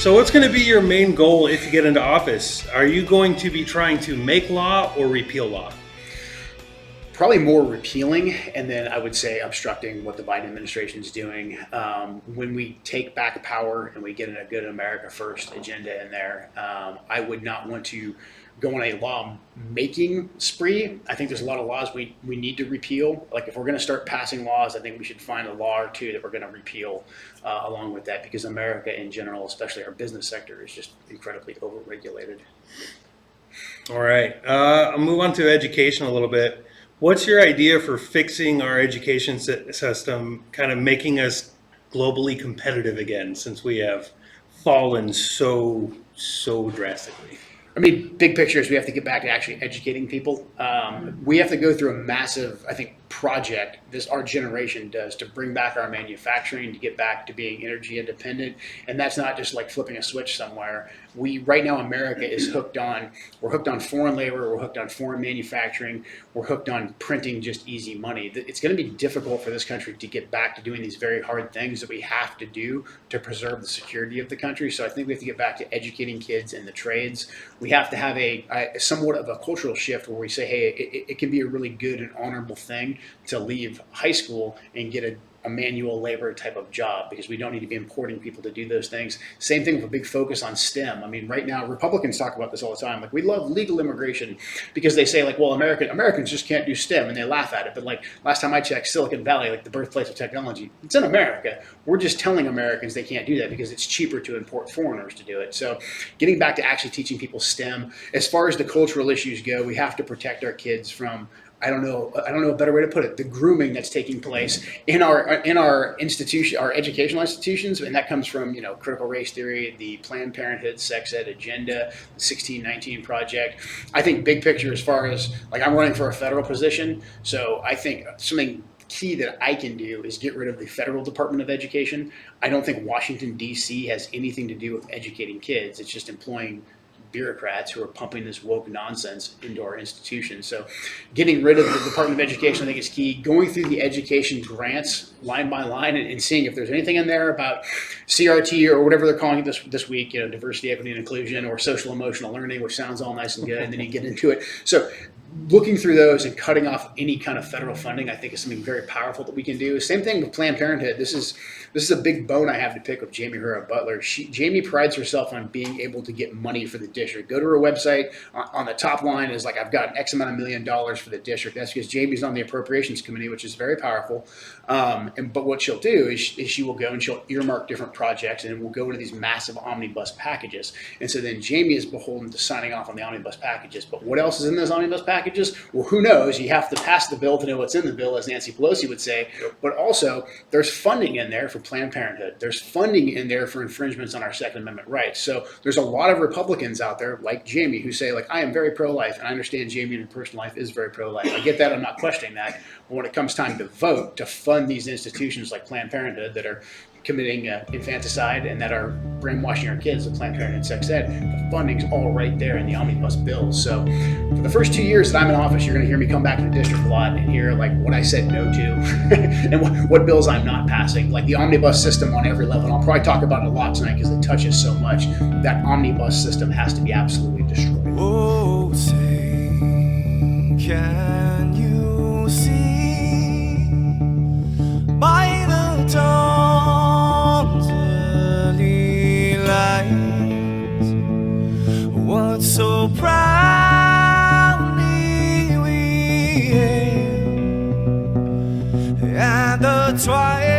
So what's going to be your main goal if you get into office? Are you going to be trying to make law or repeal law? Probably more repealing, and then I would say obstructing what the Biden administration is doing. When we take back power and we get in a good America First agenda in there, I would not want to go on a law making spree. I think there's a lot of laws we need to repeal. Like if we're going to start passing laws, I think we should find a law or two that we're going to repeal along with that, because America in general, especially our business sector, is just incredibly overregulated. All right. I'll move on to education a little bit. What's your idea for fixing our education system, kind of making us globally competitive again, since we have fallen so drastically? I mean, big picture is we have to get back to actually educating people. We have to go through a massive, I think, project, our generation does, to bring back our manufacturing, to get back to being energy independent. And that's not just like flipping a switch somewhere. Right now, America is we're hooked on foreign labor, we're hooked on foreign manufacturing, we're hooked on printing just easy money. It's going to be difficult for this country to get back to doing these very hard things that we have to do to preserve the security of the country. So I think we have to get back to educating kids in the trades. We have to have a somewhat of a cultural shift where we say, hey, it can be a really good and honorable thing to leave high school and get a manual labor type of job, because we don't need to be importing people to do those things. Same thing with a big focus on STEM. I mean, right now, Republicans talk about this all the time. Like, we love legal immigration because they say, like, well, Americans just can't do STEM, and they laugh at it. But like last time I checked, Silicon Valley, like the birthplace of technology, it's in America. We're just telling Americans they can't do that because it's cheaper to import foreigners to do it. So getting back to actually teaching people STEM. As far as the cultural issues go, we have to protect our kids from, I don't know a better way to put it, the grooming that's taking place in our institution, our educational institutions, and that comes from, critical race theory, the Planned Parenthood sex ed agenda, the 1619 project. I think big picture, as far as, like, I'm running for a federal position, so I think something key that I can do is get rid of the federal Department of Education. I don't think Washington, D.C. has anything to do with educating kids. It's just employing bureaucrats who are pumping this woke nonsense into our institutions. So getting rid of the Department of Education, I think, is key. Going through the education grants line by line and seeing if there's anything in there about CRT or whatever they're calling it this week, diversity, equity, and inclusion, or social emotional learning, which sounds all nice and good, and then you get into it. So looking through those and cutting off any kind of federal funding, I think, is something very powerful that we can do. Same thing with Planned Parenthood. This is a big bone I have to pick with Jamie Hura Butler. Jamie prides herself on being able to get money for the district. Go to her website. On the top line is like, I've got X amount of $1 million for the district. That's because Jamie's on the appropriations committee, which is very powerful. But what she'll do is she will go and she'll earmark different projects, and we'll go into these massive omnibus packages. And so then Jamie is beholden to signing off on the omnibus packages. But what else is in those omnibus packages? Well, who knows? You have to pass the bill to know what's in the bill, as Nancy Pelosi would say. But also, there's funding in there for Planned Parenthood. There's funding in there for infringements on our Second Amendment rights. So there's a lot of Republicans out there, like Jamie, who say, like, I am very pro-life, and I understand Jamie in her personal life is very pro-life. I get that. I'm not questioning that. But when it comes time to vote to fund these institutions like Planned Parenthood that are committing infanticide and that are brainwashing our kids with Planned Parenthood sex ed, the funding's all right there in the omnibus bills. So for the first 2 years that I'm in office, you're going to hear me come back to the district a lot and hear, like, what I said no to and what bills I'm not passing, like the omnibus system on every level. And I'll probably talk about it a lot tonight because it touches so much. That omnibus system has to be absolutely destroyed. Oh, say, can you see by the dawn's early light what so proudly we hailed at the twilight